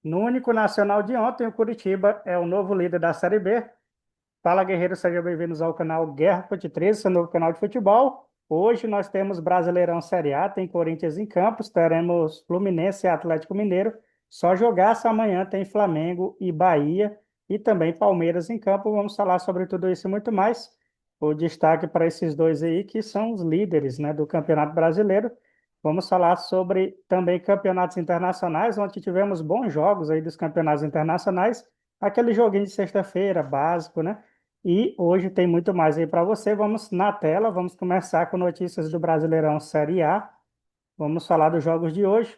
No único nacional de ontem, o Curitiba é o novo líder da Série B. Fala, guerreiros, sejam bem-vindos ao canal Guerra Fute 13, seu novo canal de futebol. Hoje nós temos Brasileirão Série A, tem Corinthians em Campos, teremos Fluminense e Atlético Mineiro. Só jogaço amanhã tem Flamengo e Bahia e também Palmeiras em campo. Vamos falar sobre tudo isso e muito mais. O destaque para esses dois aí que são os líderes, né, do Campeonato Brasileiro. Vamos falar sobre também campeonatos internacionais, onde tivemos bons jogos aí dos campeonatos internacionais. Aquele joguinho de sexta-feira, básico, né? E hoje tem muito mais aí para você. Vamos na tela, vamos começar com notícias do Brasileirão Série A. Vamos falar dos jogos de hoje.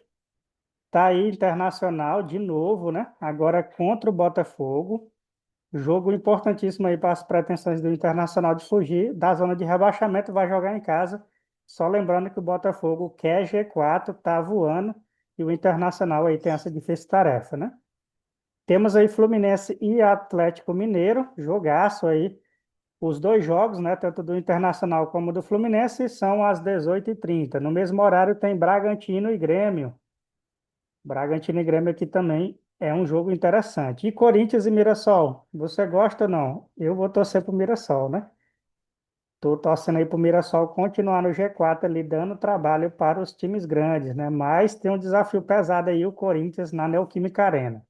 Tá aí Internacional de novo, né? Agora contra o Botafogo. Jogo importantíssimo aí para as pretensões do Internacional de fugir da zona de rebaixamento, vai jogar em casa. Só lembrando que o Botafogo quer G4, tá voando, e o Internacional aí tem essa difícil tarefa, né? Temos aí Fluminense e Atlético Mineiro, jogaço aí. Os dois jogos, né, tanto do Internacional como do Fluminense, são às 18h30. No mesmo horário tem Bragantino e Grêmio. Bragantino e Grêmio aqui também é um jogo interessante. E Corinthians e Mirassol, você gosta ou não? Eu vou torcer para o Mirassol, né? Estou torcendo aí para o Mirassol continuar no G4 ali, dando trabalho para os times grandes, né? Mas tem um desafio pesado aí, o Corinthians na Neoquímica Arena.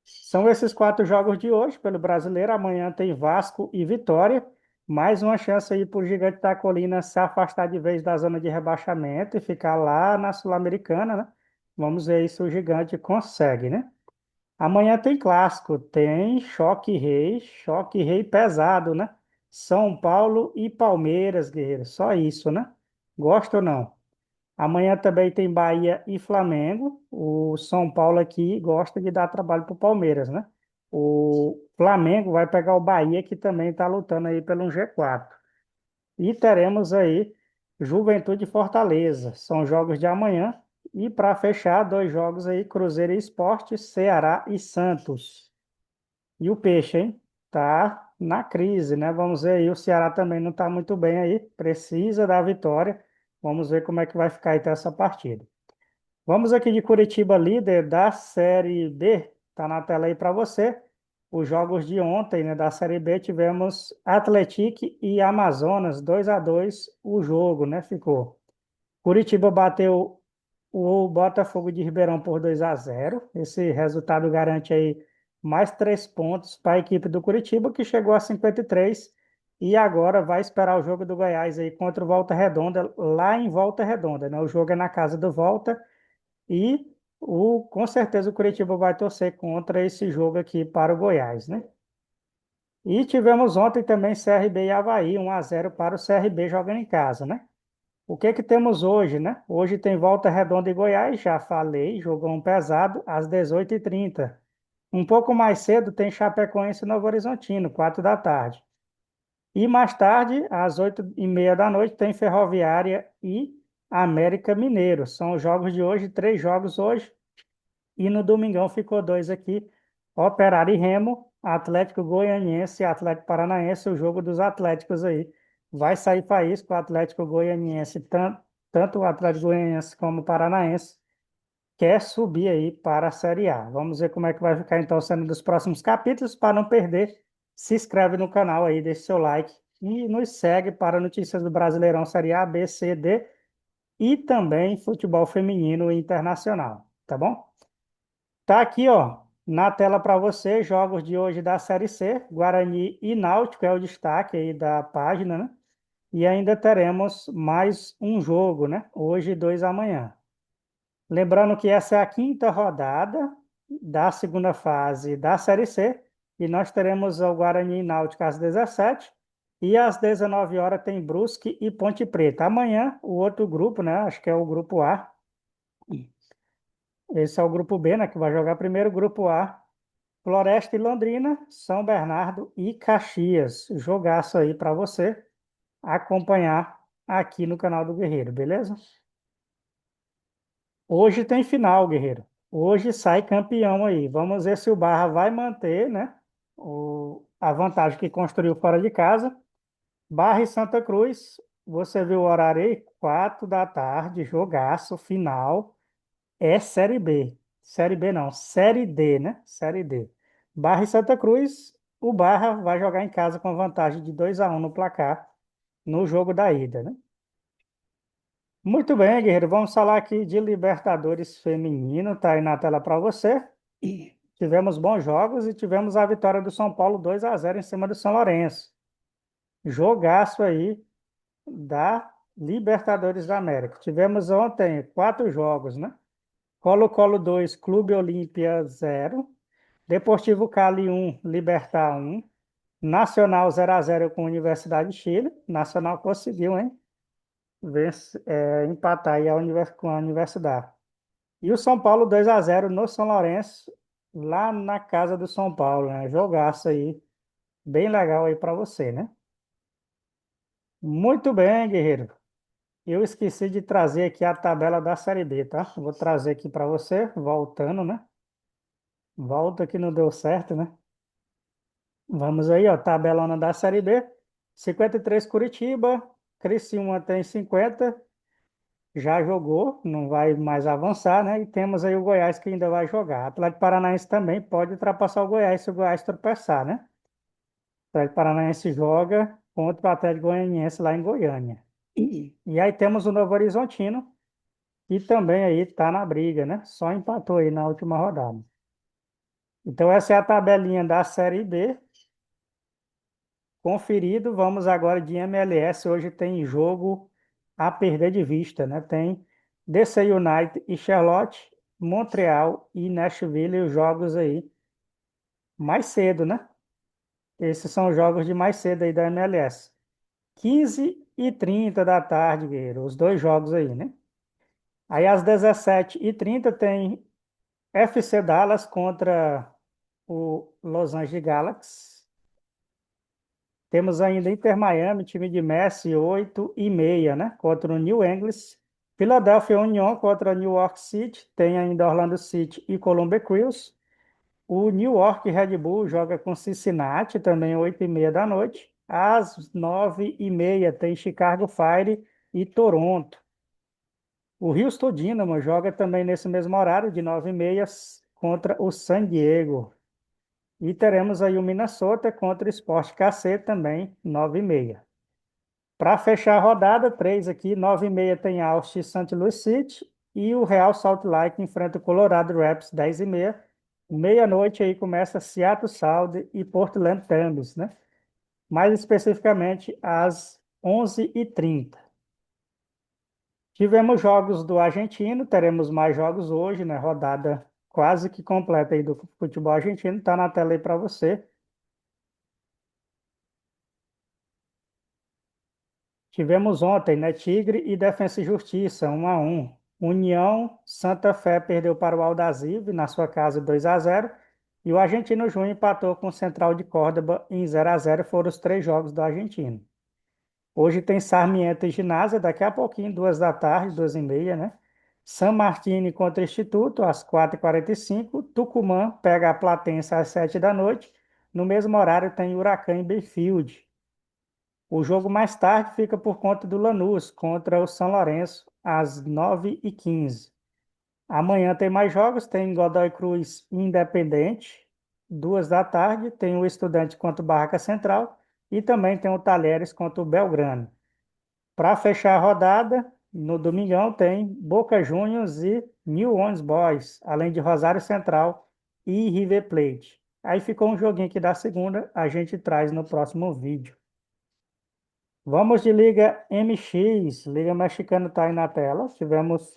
São esses quatro jogos de hoje pelo Brasileiro. Amanhã tem Vasco e Vitória. Mais uma chance aí para o Gigante da Colina se afastar de vez da zona de rebaixamento e ficar lá na Sul-Americana, né? Vamos ver aí se o Gigante consegue, né? Amanhã tem clássico, tem choque rei pesado, né? São Paulo e Palmeiras, guerreiro. Só isso, né? Gosta ou não? Amanhã também tem Bahia e Flamengo. O São Paulo aqui gosta de dar trabalho para o Palmeiras, né? O Flamengo vai pegar o Bahia, que também está lutando aí pelo um G4. E teremos aí Juventude e Fortaleza. São jogos de amanhã. E para fechar, dois jogos aí, Cruzeiro e Sport, Ceará e Santos. E o Peixe, hein? Tá na crise, né? Vamos ver aí. O Ceará também não está muito bem aí. Precisa da vitória. Vamos ver como é que vai ficar aí essa partida. Vamos aqui de Curitiba, líder da Série B. Tá na tela aí para você. Os jogos de ontem, né, da Série B, tivemos Atlético e Amazonas, 2-2 o jogo, né? Ficou. Curitiba bateu o Botafogo de Ribeirão por 2-0. Esse resultado garante aí mais 3 pontos para a equipe do Curitiba, que chegou a 53 e agora vai esperar o jogo do Goiás aí contra o Volta Redonda, lá em Volta Redonda, né? O jogo é na casa do Volta e com certeza o Curitiba vai torcer contra esse jogo aqui para o Goiás, né? E tivemos ontem também CRB e Avaí, 1-0 para o CRB jogando em casa, né? O que que temos hoje, né? Hoje tem Volta Redonda e Goiás, já falei, jogão pesado, às 18h30. Um pouco mais cedo tem Chapecoense e Novo Horizontino, 4 da tarde. E mais tarde, às 8h30 da noite, tem Ferroviária e América Mineiro. São os jogos de hoje, 3 jogos hoje. E no domingão ficou dois aqui, Operário e Remo, Atlético Goianiense e Atlético Paranaense, o jogo dos Atléticos aí. Vai sair faísca o Atlético Goianiense, tanto o Atlético Goianiense como o Paranaense, quer subir aí para a Série A. Vamos ver como é que vai ficar então sendo dos próximos capítulos. Para não perder, se inscreve no canal aí, deixa seu like e nos segue para notícias do Brasileirão Série A, B, C, D e também futebol feminino e internacional, tá bom? Tá aqui, ó, na tela para você, jogos de hoje da Série C, Guarani e Náutico é o destaque aí da página, né? E ainda teremos mais um jogo, né? Hoje e dois amanhã. Lembrando que essa é a quinta rodada da segunda fase da Série C e nós teremos o Guarani e Náutico às 17 e às 19 horas tem Brusque e Ponte Preta. Amanhã, o outro grupo, né? Acho que é o grupo A. Esse é o grupo B, né? Que vai jogar primeiro, grupo A. Floresta e Londrina, São Bernardo e Caxias. Jogaço aí para você acompanhar aqui no canal do Guerreiro, beleza? Hoje tem final, Guerreiro. Hoje sai campeão aí. Vamos ver se o Barra vai manter, né? A vantagem que construiu fora de casa. Barra e Santa Cruz. Você viu o horário aí? 4 da tarde, jogaço, final. É Série B. Série B não, Série D, né? Série D. Barra e Santa Cruz, o Barra vai jogar em casa com vantagem de 2-1 no placar no jogo da ida, né? Muito bem, guerreiro. Vamos falar aqui de Libertadores feminino, tá aí na tela para você. Tivemos bons jogos e tivemos a vitória do São Paulo 2-0 em cima do São Lourenço. Jogaço aí da Libertadores da América. Tivemos ontem 4 jogos, né? Colo-Colo 2, Clube Olímpia 0, Deportivo Cali 1, Libertad 1, Nacional 0-0 com a Universidade de Chile. Nacional conseguiu, hein? Empatar aí com a Universidade. E o São Paulo 2-0 no São Lourenço, lá na casa do São Paulo, né? Jogaço aí, bem legal aí para você, né? Muito bem, guerreiro. Eu esqueci de trazer aqui a tabela da Série B, tá? Vou trazer aqui para você, voltando, né? Volta que não deu certo, né? Vamos aí, ó, tabelona da Série B. 53 Curitiba, Criciúma tem 50, já jogou, não vai mais avançar, né? E temos aí o Goiás que ainda vai jogar. Atlético Paranaense também pode ultrapassar o Goiás se o Goiás tropeçar, né? O Atlético Paranaense joga contra o Atlético Goianiense lá em Goiânia. E aí temos o Novo Horizontino, que também aí tá na briga, né? Só empatou aí na última rodada. Então essa é a tabelinha da Série B. Conferido, vamos agora de MLS. Hoje tem jogo a perder de vista, né? Tem DC United e Charlotte, Montreal e Nashville, os jogos aí mais cedo, né? Esses são os jogos de mais cedo aí da MLS. 15h30 da tarde, guerreiro, os dois jogos aí, né? Aí às 17h30 tem FC Dallas contra o Los Angeles Galaxy. Temos ainda Inter Miami, time de Messi, 8h30, né? Contra o New England. Philadelphia Union contra New York City. Tem ainda Orlando City e Columbia Crews. O New York Red Bull joga com Cincinnati, também 8h30 da noite. Às 9h30 tem Chicago Fire e Toronto. O Houston Dynamo joga também nesse mesmo horário, de 9h30, contra o San Diego. E teremos aí o Minnesota contra o Sport KC também, 9h30. Para fechar a rodada, 3 aqui, 9h30 tem Austin e St. Louis City. E o Real Salt Lake enfrenta o Colorado Rapids, 10h30. Meia-noite aí começa Seattle Sound e Portland Timbers, né? Mais especificamente às 11h30. Tivemos jogos do argentino, teremos mais jogos hoje, né? Rodada quase que completa aí do futebol argentino, tá na tela aí para você. Tivemos ontem, né? Tigre e Defensa e Justiça, 1-1. União Santa Fé perdeu para o Aldosivi na sua casa 2-0. E o Argentino Júnior empatou com o Central de Córdoba em 0-0. Foram os 3 jogos do Argentino. Hoje tem Sarmiento e Ginásio, daqui a pouquinho, 2 da tarde, 2h30, né? San Martín contra o Instituto, às 4h45. Tucumã pega a Platense às 7 da noite. No mesmo horário tem Huracan e Banfield. O jogo mais tarde fica por conta do Lanús contra o São Lourenço, às 9h15. Amanhã tem mais jogos, tem Godoy Cruz e Independente, 2 da tarde, tem o Estudante contra o Barraca Central e também tem o Talheres contra o Belgrano. Para fechar a rodada, no domingão tem Boca Juniors e New Orleans Boys, além de Rosário Central e River Plate. Aí ficou um joguinho aqui da segunda, a gente traz no próximo vídeo. Vamos de Liga MX, Liga Mexicana está aí na tela. Tivemos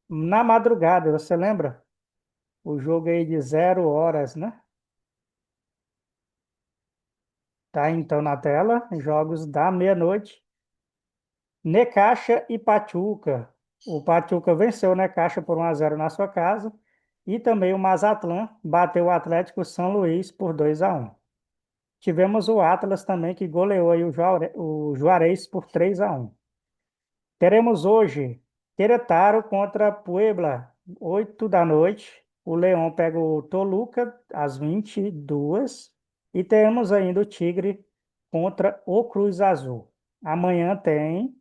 na madrugada, você lembra? O jogo aí de 0 horas, né? Tá então na tela, jogos da meia-noite. Necaxa e Pachuca. O Pachuca venceu o Necaxa por 1-0 na sua casa. E também o Mazatlán bateu o Atlético São Luís por 2-1. Tivemos o Atlas também, que goleou aí o Juarez por 3-1. Teremos hoje Querétaro contra Puebla, 8 da noite. O Leão pega o Toluca às 22. E temos ainda o Tigre contra o Cruz Azul. Amanhã tem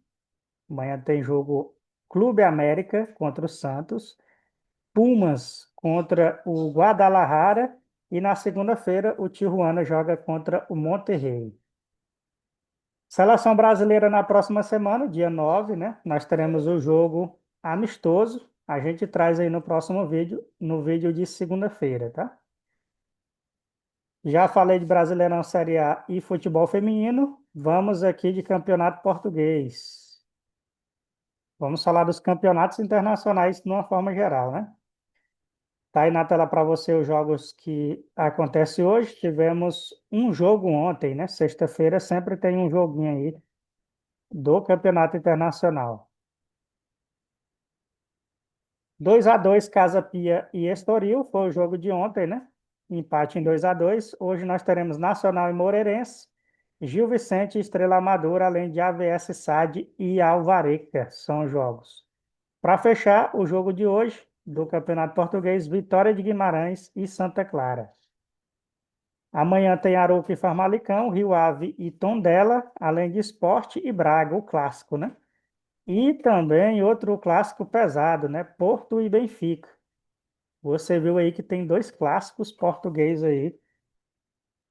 jogo Clube América contra o Santos, Pumas contra o Guadalajara e na segunda-feira o Tijuana joga contra o Monterrey. Seleção brasileira na próxima semana, dia 9, né? Nós teremos o jogo amistoso. A gente traz aí no próximo vídeo, no vídeo de segunda-feira, tá? Já falei de Brasileirão Série A e futebol feminino. Vamos aqui de campeonato português. Vamos falar dos campeonatos internacionais de uma forma geral, né? Tá aí na tela para você os jogos que acontecem hoje. Tivemos um jogo ontem, né? Sexta-feira sempre tem um joguinho aí do Campeonato Internacional. 2-2 Casa Pia e Estoril foi o jogo de ontem, né? Empate em 2-2. Hoje nós teremos Nacional e Moreirense, Gil Vicente e Estrela Amadora, além de AVS SAD e Alvarenga, são os jogos. Para fechar o jogo de hoje do Campeonato Português, Vitória de Guimarães e Santa Clara. Amanhã tem Arouca e Famalicão, Rio Ave e Tondela, além de Sport e Braga, o clássico, né? E também outro clássico pesado, né? Porto e Benfica. Você viu aí que tem dois clássicos portugueses aí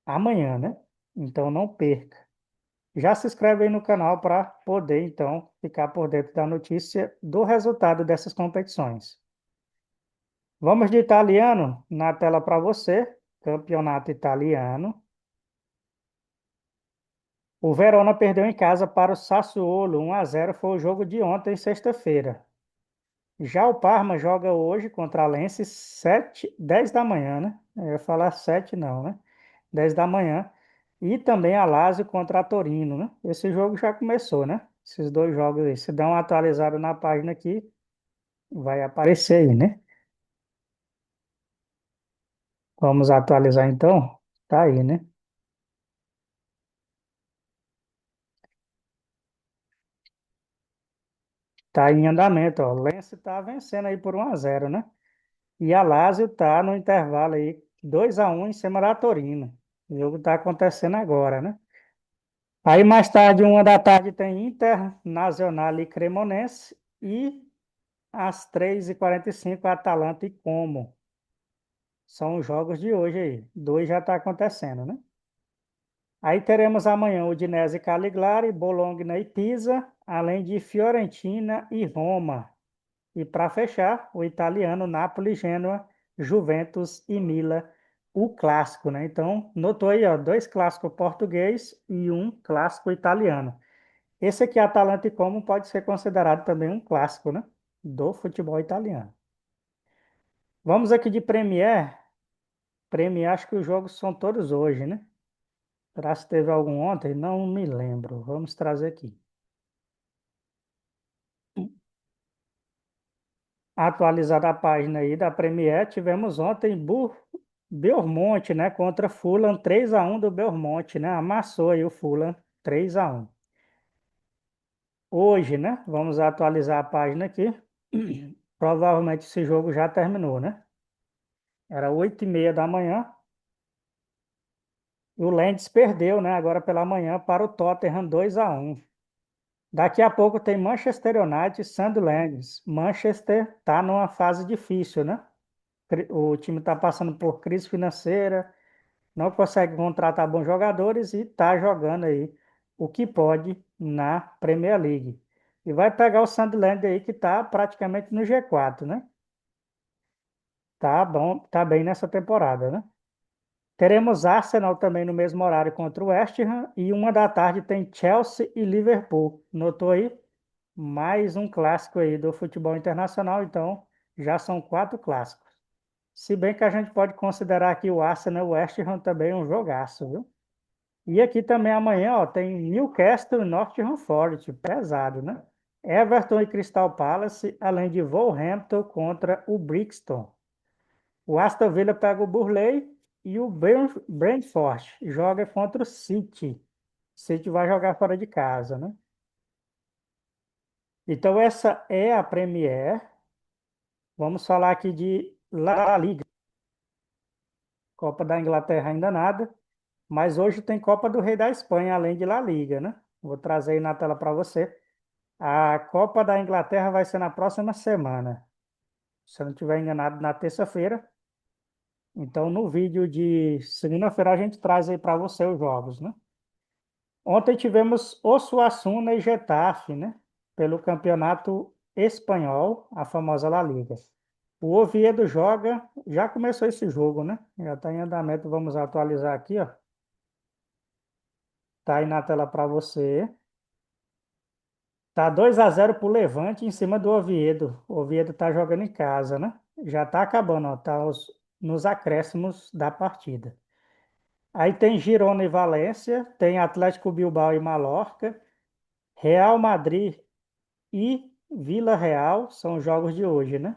amanhã, né? Então não perca. Já se inscreve aí no canal para poder, então, ficar por dentro da notícia do resultado dessas competições. Vamos de italiano na tela para você. Campeonato italiano. O Verona perdeu em casa para o Sassuolo. 1-0 foi o jogo de ontem, sexta-feira. Já o Parma joga hoje contra a Lense, 10 da manhã, né? Eu ia falar 7 não, né? 10 da manhã. E também a Lazio contra a Torino, né? Esse jogo já começou, né? Esses dois jogos aí. Se dá uma atualizada na página aqui, vai aparecer aí, né? Vamos atualizar então? Tá aí, né? Tá em andamento, ó. O Lense tá vencendo aí por 1-0, né? E a Lazio tá no intervalo aí, 2-1 em cima da Torino. O jogo tá acontecendo agora, né? Aí mais tarde, 1 da tarde, tem Internazionale e Cremonense. E às 3h45, Atalanta e Como. São os jogos de hoje aí. Dois já está acontecendo, né? Aí teremos amanhã Udinese e Cagliari, Bologna e Pisa, além de Fiorentina e Roma. E para fechar, o italiano Napoli, Gênua, Juventus e Mila, o clássico, né? Então, notou aí, ó, dois clássicos português e um clássico italiano. Esse aqui, Atalanta e Como, pode ser considerado também um clássico, né? Do futebol italiano. Vamos aqui de Premier. Premier, acho que os jogos são todos hoje, né? Será se teve algum ontem? Não me lembro. Vamos trazer aqui. Atualizada a página aí da Premier, tivemos ontem Bournemouth, né? Contra Fulham, 3-1 do Bournemouth, né? Amassou aí o Fulham, 3-1. Hoje, né? Vamos atualizar a página aqui. Provavelmente esse jogo já terminou, né? Era 8h30 da manhã. E o Lens perdeu, né? Agora pela manhã para o Tottenham, 2-1. Daqui a pouco tem Manchester United e Sunderland. Manchester está numa fase difícil, né? O time está passando por crise financeira, não consegue contratar bons jogadores e está jogando aí o que pode na Premier League. E vai pegar o Sunderland aí que está praticamente no G4, né? Tá bom, tá bem nessa temporada, né? Teremos Arsenal também no mesmo horário contra o West Ham e 1 da tarde tem Chelsea e Liverpool. Notou aí? Mais um clássico aí do futebol internacional, então já são 4 clássicos. Se bem que a gente pode considerar aqui o Arsenal e o West Ham também um jogaço, viu? E aqui também amanhã, ó, tem Newcastle e Nottingham Forest, pesado, né? Everton e Crystal Palace, além de Wolverhampton contra o Brixton. O Aston Villa pega o Burnley e o Brentford joga contra o City. O City vai jogar fora de casa, né? Então essa é a Premier. Vamos falar aqui de La Liga. Copa da Inglaterra ainda nada, mas hoje tem Copa do Rei da Espanha, além de La Liga, né? Vou trazer aí na tela para você. A Copa da Inglaterra vai ser na próxima semana. Se eu não estiver enganado, na terça-feira. Então, no vídeo de segunda-feira, a gente traz aí para você os jogos, né? Ontem tivemos Osasuna e Getafe, né? Pelo Campeonato Espanhol, a famosa La Liga. O Oviedo joga, já começou esse jogo, né? Já está em andamento, vamos atualizar aqui, ó. Tá aí na tela para você. Tá 2-0 pro Levante em cima do Oviedo. O Oviedo tá jogando em casa, né? Já tá acabando, ó. Tá nos acréscimos da partida. Aí tem Girona e Valência, tem Atlético Bilbao e Mallorca, Real Madrid e Vila Real, são os jogos de hoje, né?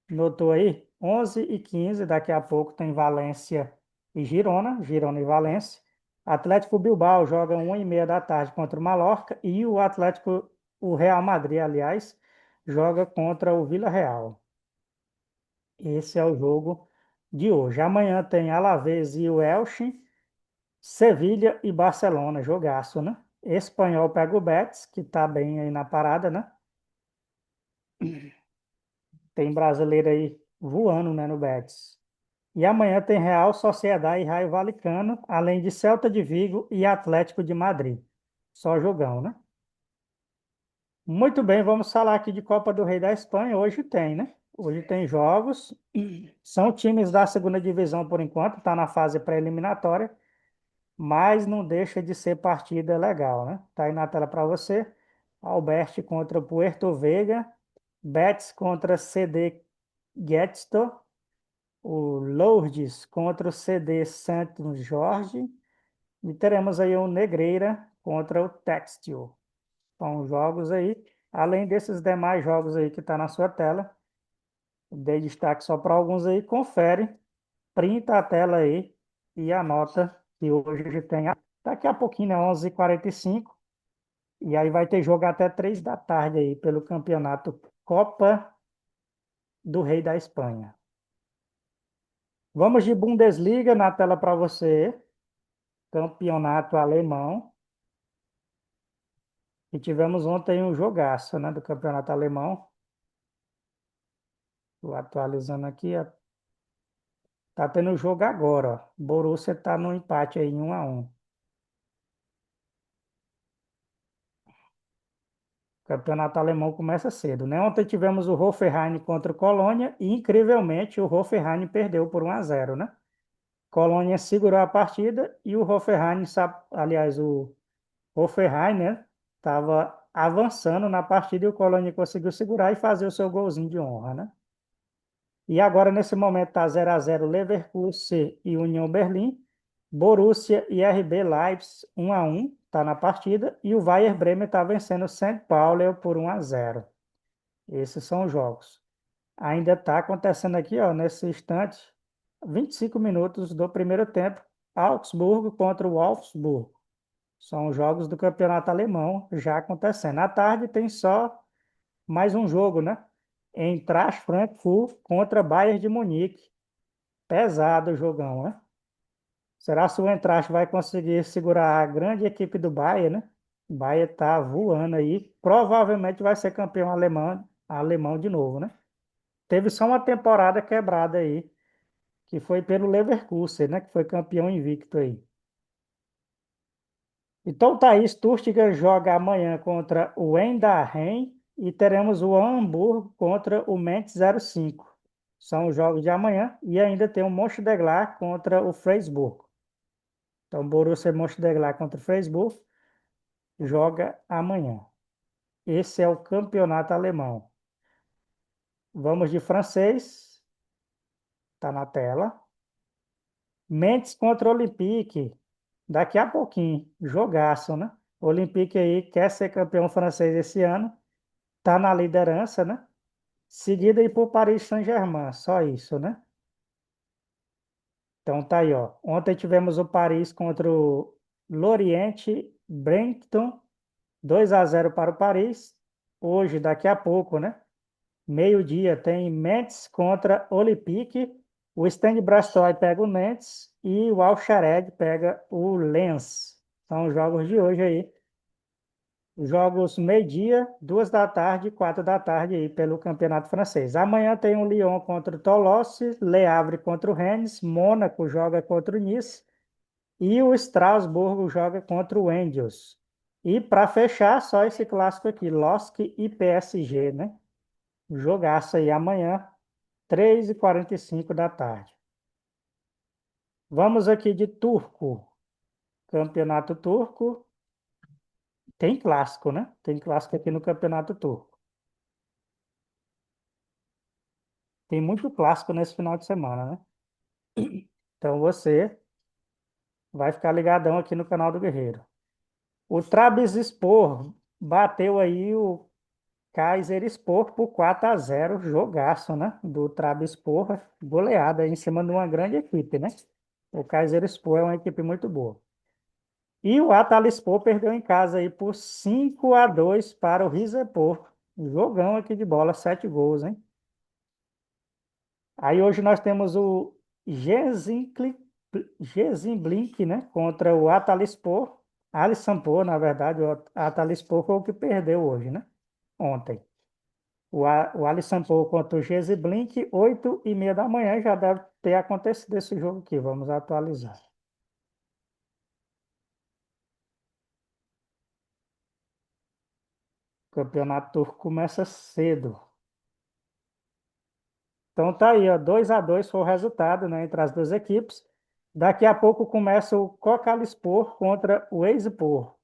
Notou aí? 11h15, daqui a pouco tem Valência e Girona, Girona e Valência. Atlético Bilbao joga 1h30 da tarde contra o Mallorca e o Real Madrid, aliás, joga contra o Vila Real. Esse é o jogo de hoje. Amanhã tem Alavés e o Elche, Sevilha e Barcelona, jogaço, né? Espanhol pega o Betis, que tá bem aí na parada, né? Tem brasileiro aí voando, né, no Betis. E amanhã tem Real Sociedade e Raio Valecano, além de Celta de Vigo e Atlético de Madrid. Só jogão, né? Muito bem, vamos falar aqui de Copa do Rei da Espanha. Hoje tem, né? Hoje tem jogos. São times da segunda divisão por enquanto, está na fase pré-eliminatória, mas não deixa de ser partida legal, né? Tá aí na tela para você. Alberti contra Puerto Vega, Betis contra CD Getxo, o Lourdes contra o CD Santos Jorge e teremos aí o Negreira contra o Textil. São jogos aí, além desses demais jogos aí que está na sua tela, dei destaque só para alguns aí, confere, printa a tela aí e anota que hoje tem, daqui a pouquinho, né, 11h45, e aí vai ter jogo até 3 da tarde aí pelo campeonato Copa do Rei da Espanha. Vamos de Bundesliga na tela para você. Campeonato alemão. E tivemos ontem um jogaço, né, do campeonato alemão. Estou atualizando aqui. Ó. Tá tendo jogo agora, ó. Borussia tá no empate aí em 1-1. O campeonato alemão começa cedo, né? Ontem tivemos o Hoffenheim contra o Colônia e, incrivelmente, o Hoffenheim perdeu por 1-0, né? Colônia segurou a partida e o Hoffenheim, aliás, o Hoffenheim, né? Estava avançando na partida e o Colônia conseguiu segurar e fazer o seu golzinho de honra, né? E agora, nesse momento, está 0-0 Leverkusen e União Berlim. Borussia e RB Leipzig 1-1, está na partida. E o Werder Bremen está vencendo o St. Pauli por 1-0. Esses são os jogos. Ainda está acontecendo aqui, ó, nesse instante, 25 minutos do primeiro tempo, Augsburgo contra o Wolfsburg. São os jogos do campeonato alemão já acontecendo. À tarde tem só mais um jogo, né? Eintracht Frankfurt contra Bayern de Munique. Pesado o jogão, né? Será que o Eintracht vai conseguir segurar a grande equipe do Bayern, né? O Bayern tá voando aí. Provavelmente vai ser campeão alemão de novo, né? Teve só uma temporada quebrada aí, que foi pelo Leverkusen, né? Que foi campeão invicto aí. Então tá aí, Stuttgart joga amanhã contra o Eindhoven e teremos o Hamburgo contra o Mainz 05. São os jogos de amanhã e ainda tem o Mönchengladbach contra o Freiburg. Então, Borussia Mönchengladbach contra o Freiburg joga amanhã. Esse é o campeonato alemão. Vamos de francês, tá na tela. Metz contra o Olympique, daqui a pouquinho, jogaço, né? O Olympique aí quer ser campeão francês esse ano, tá na liderança, né? Seguida aí por Paris Saint-Germain, só isso, né? Então tá aí, ó. Ontem tivemos o Paris contra o Lorient Brighton, 2-0 para o Paris. Hoje, daqui a pouco, né? Meio-dia tem Metz contra Olympique. O Stade Brassoy pega o Metz e o Al Khared pega o Lens. São os jogos de hoje aí. Jogos meio-dia, 2 da tarde e 4 da tarde aí pelo Campeonato Francês. Amanhã tem o Lyon contra o Toulouse, Le Havre contra o Rennes, Mônaco joga contra o Nice e o Strasbourg joga contra o Angels. E para fechar, só esse clássico aqui, LOSC e PSG, né? Jogaço aí amanhã, 3h45 da tarde. Vamos aqui de turco. Campeonato turco. Tem clássico, né? Tem clássico aqui no Campeonato Turco. Tem muito clássico nesse final de semana, né? Então você vai ficar ligadão aqui no canal do Guerreiro. O Trabzonspor bateu aí o Kayserispor por 4-0, jogaço, né? Do Trabzonspor, goleada aí em cima de uma grande equipe, né? O Kayserispor é uma equipe muito boa. E o Antalyaspor perdeu em casa aí por 5-2 para o Rizespor. Jogão aqui de bola, 7 gols, hein? Aí hoje nós temos o Gezimblik, né? Contra o Antalyaspor. Alissampor, na verdade, o Antalyaspor foi o que perdeu hoje, né? Ontem. O Alissampor contra o Gezimblik, 8h30 da manhã, já deve ter acontecido esse jogo aqui. Vamos atualizar. O campeonato turco começa cedo. Então tá aí, ó, 2-2 foi o resultado, né, entre as duas equipes. Daqui a pouco começa o Kocaelispor contra o Eyüpspor.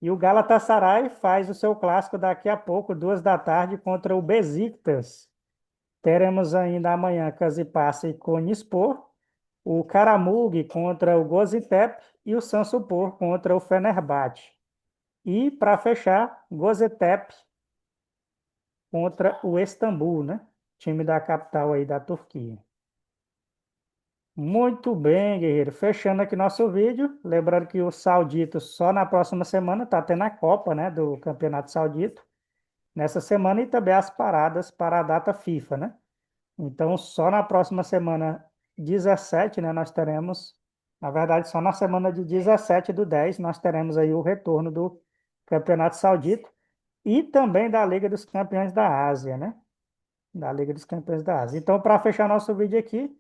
E o Galatasaray faz o seu clássico daqui a pouco, 2 da tarde, contra o Besiktas. Teremos ainda amanhã Kasımpaşa e Konyaspor, o Karamurg contra o Gaziantep e o Samsunspor contra o Fenerbahçe. E para fechar, Gaziantep contra o Istambul, né? Time da capital aí da Turquia. Muito bem, guerreiro. Fechando aqui nosso vídeo. Lembrando que o Saudito só na próxima semana está tendo a Copa, né, do Campeonato Saudito. Nessa semana e também as paradas para a data FIFA, né? Então, só na próxima semana 17, né, nós teremos, na verdade, só na semana de 17/10, nós teremos aí o retorno do Campeonato Saudito e também da Liga dos Campeões da Ásia, né? Da Liga dos Campeões da Ásia. Então, para fechar nosso vídeo aqui,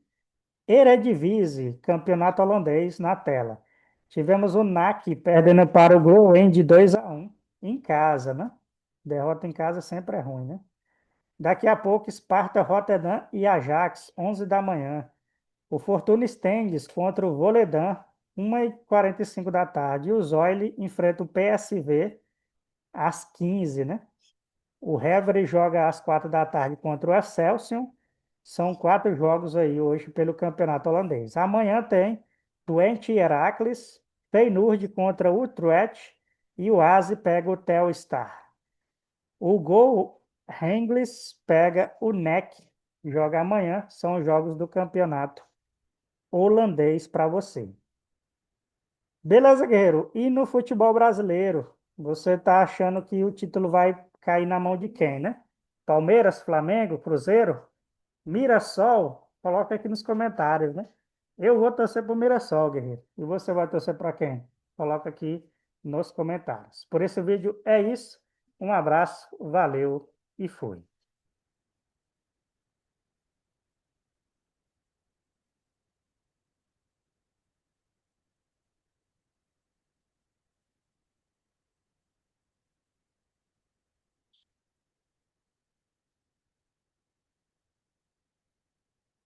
Eredivisie, campeonato holandês na tela. Tivemos o NAC perdendo para o Groningen de 2-1 em casa, né? Derrota em casa sempre é ruim, né? Daqui a pouco, Sparta Rotterdam e Ajax, 11 da manhã. O Fortuna Stengs contra o Volendam, 1h45 da tarde. E o Zoyle enfrenta o PSV às 15, né? O Hevery joga às 4 da tarde contra o Excelsior. São 4 jogos aí hoje pelo Campeonato Holandês. Amanhã tem Twente Heracles, Feyenoord contra o Utrecht e o AZ pega o Telstar. O Go Rangers pega o NEC, joga amanhã. São os jogos do Campeonato Holandês para você. Beleza, guerreiro? E no futebol brasileiro, você tá achando que o título vai cair na mão de quem, né? Palmeiras, Flamengo, Cruzeiro, Mirassol? Coloca aqui nos comentários, né? Eu vou torcer para o Mirassol, guerreiro. E você vai torcer para quem? Coloca aqui nos comentários. Por esse vídeo é isso. Um abraço, valeu e fui.